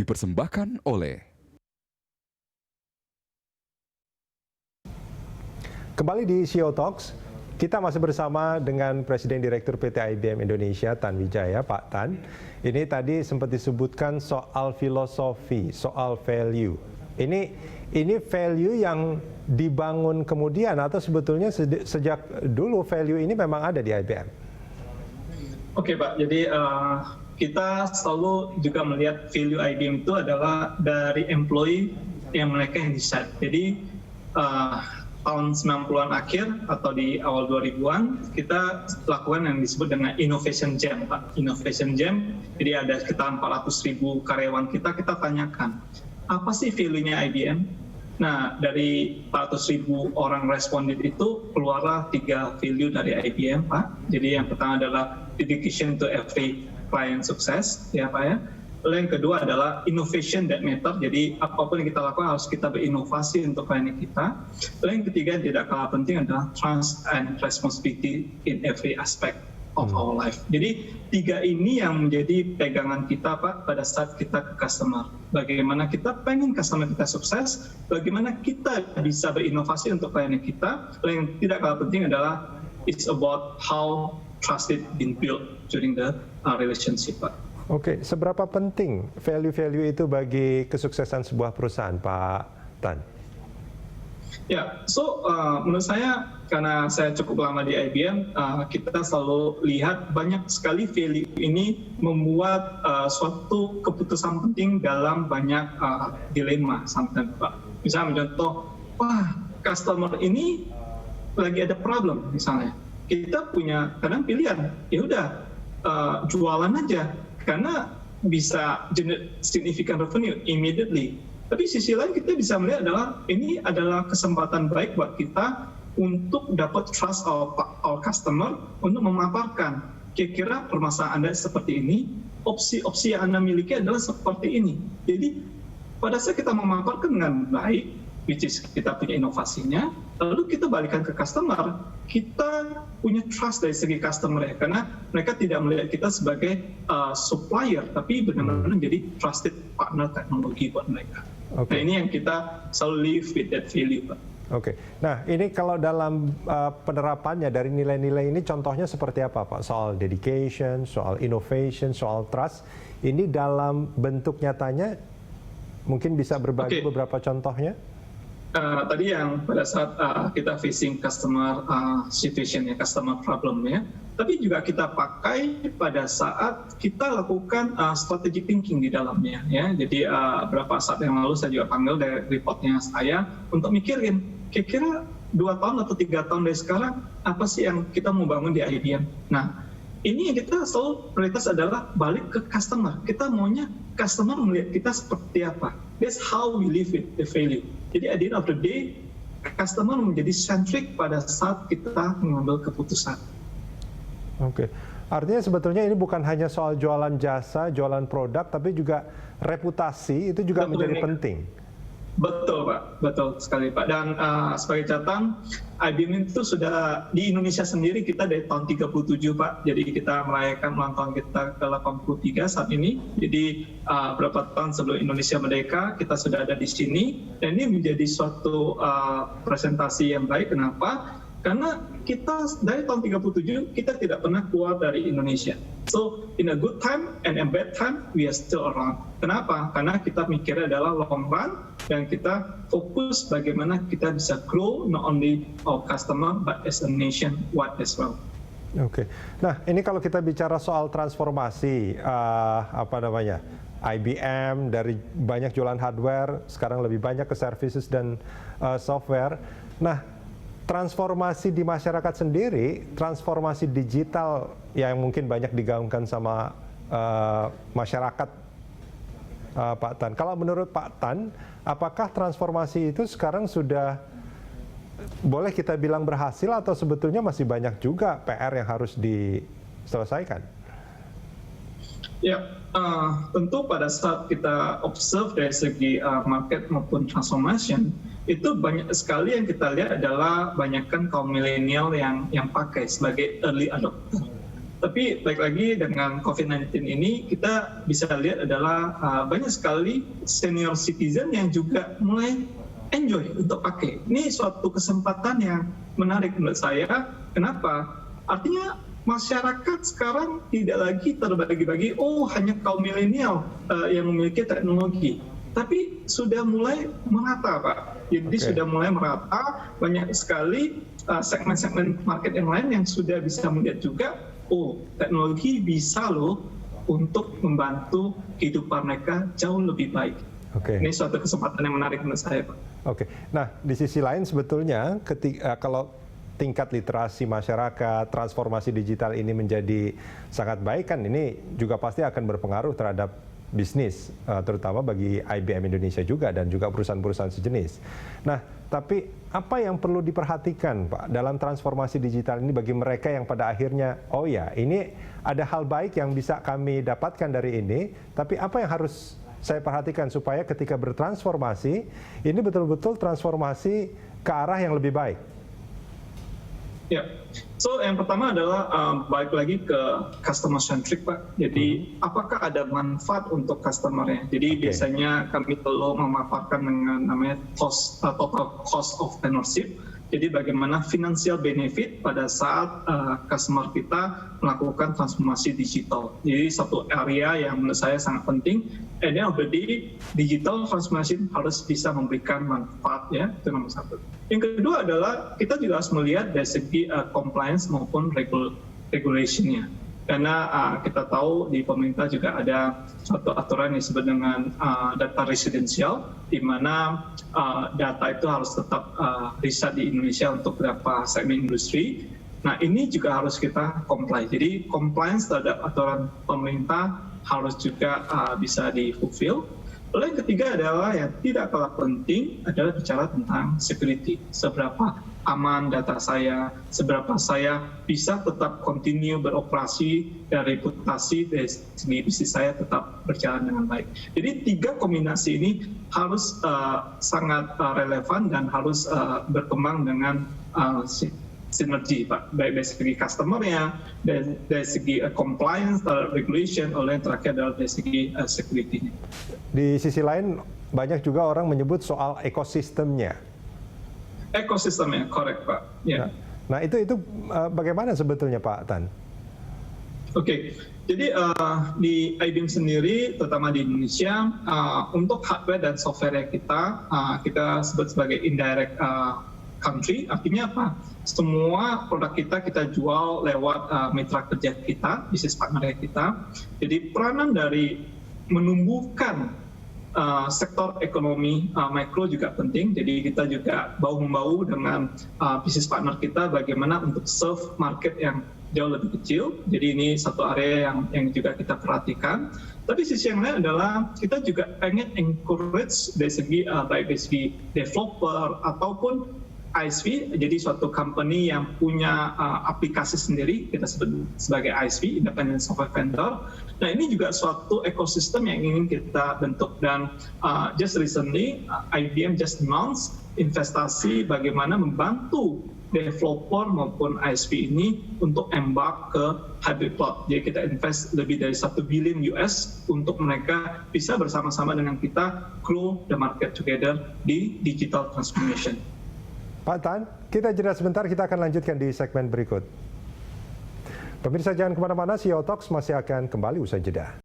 dipersembahkan oleh Kembali di CEO Talks, kita masih bersama dengan Presiden Direktur PT IBM Indonesia, Tan Wijaya. Pak Tan, ini tadi sempat disebutkan soal filosofi, soal value. Ini value yang dibangun kemudian atau sebetulnya sejak dulu value ini memang ada di IBM? Oke Pak, jadi kita selalu juga melihat value IBM itu adalah dari employee yang mereka yang decide. Jadi tahun 90-an akhir atau di awal 2000-an kita lakukan yang disebut dengan Innovation Jam, Pak. Innovation Jam, jadi ada sekitar 400.000 karyawan kita tanyakan, apa sih value-nya IBM? Nah, dari 400.000 orang responded itu keluarlah 3 value dari IBM, Pak. Jadi yang pertama adalah dedication to every client success, ya Pak ya. Lalu yang kedua adalah innovation that matter, jadi apapun yang kita lakukan harus kita berinovasi untuk klien kita. Lalu yang ketiga yang tidak kalah penting adalah trust and responsibility in every aspect of our life. Jadi 3 ini yang menjadi pegangan kita Pak pada saat kita ke customer. Bagaimana kita pengen customer kita sukses, bagaimana kita bisa berinovasi untuk klien kita. Lalu yang tidak kalah penting adalah it's about how trust it been built during the relationship Pak. Oke, seberapa penting value-value itu bagi kesuksesan sebuah perusahaan, Pak Tan? Ya, menurut saya karena saya cukup lama di IBM, kita selalu lihat banyak sekali value ini membuat suatu keputusan penting dalam banyak dilema sometimes, Pak. Misalnya contoh, customer ini lagi ada problem misalnya. Kita punya kadang pilihan, ya udah jualan aja. Karena bisa generate significant revenue immediately. Tapi sisi lain kita bisa melihat ini adalah kesempatan baik buat kita untuk dapat trust our customer untuk memaparkan kira-kira permasalahan Anda seperti ini, opsi-opsi yang Anda miliki adalah seperti ini. Jadi pada saat kita memaparkan dengan baik, which is kita punya inovasinya, lalu kita balikan ke customer, kita punya trust dari segi customer ya, karena mereka tidak melihat kita sebagai supplier, tapi benar-benar menjadi trusted partner teknologi buat mereka. Nah ini yang kita selalu live with that value, Pak. Oke, nah ini kalau dalam penerapannya dari nilai-nilai ini contohnya seperti apa Pak? Soal dedication, soal innovation, soal trust, ini dalam bentuk nyatanya mungkin bisa berbagi beberapa contohnya? Tadi yang pada saat kita facing customer situation ya, customer problem ya, tapi juga kita pakai pada saat kita lakukan strategic thinking di dalamnya ya. Jadi beberapa saat yang lalu saya juga panggil dari reportnya saya untuk mikirin kira-kira 2 tahun atau 3 tahun dari sekarang apa sih yang kita mau bangun di IBM. Nah ini yang kita selalu prioritas adalah balik ke customer. Kita maunya customer melihat kita seperti apa. That's how we live with the value. Jadi at the end of the day, customer menjadi centric pada saat kita mengambil keputusan. Oke, artinya sebetulnya ini bukan hanya soal jualan jasa, jualan produk, tapi juga reputasi itu juga menjadi penting. Betul Pak, betul sekali Pak. Dan sebagai catatan, IBM itu sudah di Indonesia sendiri kita dari tahun 37 Pak. Jadi kita merayakan ulang tahun kita ke 83 saat ini. Jadi beberapa tahun sebelum Indonesia merdeka kita sudah ada di sini. Dan ini menjadi suatu presentasi yang baik. Kenapa? Karena kita dari tahun 37 kita tidak pernah keluar dari Indonesia. So in a good time and a bad time we are still around. Kenapa? Karena kita mikirnya adalah long run dan kita fokus bagaimana kita bisa grow not only our customer but as a nation wide as well. Oke. Nah, ini kalau kita bicara soal transformasi IBM dari banyak jualan hardware sekarang lebih banyak ke services dan software. Nah, transformasi di masyarakat sendiri, transformasi digital yang mungkin banyak digaungkan sama masyarakat, Pak Tan. Kalau menurut Pak Tan, apakah transformasi itu sekarang sudah boleh kita bilang berhasil atau sebetulnya masih banyak juga PR yang harus diselesaikan? Ya, tentu pada saat kita observe dari segi market maupun transformation, itu banyak sekali yang kita lihat adalah banyakkan kaum milenial yang pakai sebagai early adopter. Tapi baik lagi dengan COVID-19 ini kita bisa lihat adalah banyak sekali senior citizen yang juga mulai enjoy untuk pakai. Ini suatu kesempatan yang menarik menurut saya. Kenapa? Artinya masyarakat sekarang tidak lagi terbagi-bagi, oh hanya kaum milenial yang memiliki teknologi. Tapi sudah mulai merata, Pak. Jadi sudah mulai merata, banyak sekali segmen-segmen market yang lain yang sudah bisa melihat juga, oh teknologi bisa loh untuk membantu kehidupan mereka jauh lebih baik. Ini suatu kesempatan yang menarik menurut saya, Pak. Nah di sisi lain sebetulnya kalau tingkat literasi masyarakat, transformasi digital ini menjadi sangat baik kan, ini juga pasti akan berpengaruh terhadap bisnis, terutama bagi IBM Indonesia juga dan juga perusahaan-perusahaan sejenis. Nah, tapi apa yang perlu diperhatikan, Pak, dalam transformasi digital ini bagi mereka yang pada akhirnya, oh ya, ini ada hal baik yang bisa kami dapatkan dari ini, tapi apa yang harus saya perhatikan supaya ketika bertransformasi, ini betul-betul transformasi ke arah yang lebih baik? Ya, so yang pertama adalah balik lagi ke customer centric, Pak. Jadi apakah ada manfaat untuk customer-nya? Jadi biasanya kami perlu memaparkan dengan namanya total cost of ownership. Jadi bagaimana financial benefit pada saat customer kita melakukan transformasi digital. Jadi satu area yang menurut saya sangat penting. And then already digital transformation harus bisa memberikan manfaat, ya, itu nomor satu. Yang kedua adalah kita juga harus melihat dari segi compliance maupun regulation-nya. Karena kita tahu di pemerintah juga ada suatu aturan yang disebut dengan data residensial, di mana data itu harus tetap riset di Indonesia untuk beberapa segmen industri. Nah ini juga harus kita comply. Jadi compliance terhadap aturan pemerintah harus juga bisa di-fulfill. Lalu yang ketiga adalah yang tidak kalah penting adalah bicara tentang security. Seberapa aman data saya, seberapa saya bisa tetap continue beroperasi dan reputasi dari segi bisnis saya tetap berjalan dengan baik. Jadi tiga kombinasi ini harus sangat relevan dan harus berkembang dengan sinergi, Pak, baik dari segi customer-nya, dari segi compliance, regulation, oleh yang terakhir adalah dari segi security-nya. Di sisi lain, banyak juga orang menyebut soal ekosistemnya. Ekosistemnya, correct, Pak. Ya. Nah itu bagaimana sebetulnya, Pak Tan? Jadi di IBM sendiri, terutama di Indonesia, untuk hardware dan software kita sebut sebagai indirect country. Artinya apa? Semua produk kita jual lewat mitra kerja kita, bisnis partner kita. Jadi peranan dari menumbuhkan sektor ekonomi mikro juga penting. Jadi kita juga bahu-membahu dengan bisnis partner kita bagaimana untuk serve market yang jauh lebih kecil. Jadi ini satu area yang juga kita perhatikan. Tapi sisi yang lain adalah kita juga pengen encourage dari segi baik dari segi developer ataupun ISV, jadi suatu company yang punya aplikasi sendiri, kita sebut sebagai ISV, Independent Software Vendor. Nah ini juga suatu ekosistem yang ingin kita bentuk, dan just recently IBM just announced investasi bagaimana membantu developer maupun ISV ini untuk embark ke hybrid cloud. Jadi kita invest lebih dari $1 billion untuk mereka bisa bersama-sama dengan kita grow the market together di digital transformation. Pak Tan, kita jeda sebentar, kita akan lanjutkan di segmen berikut. Pemirsa jangan kemana-mana, CEO Talks masih akan kembali usai jeda.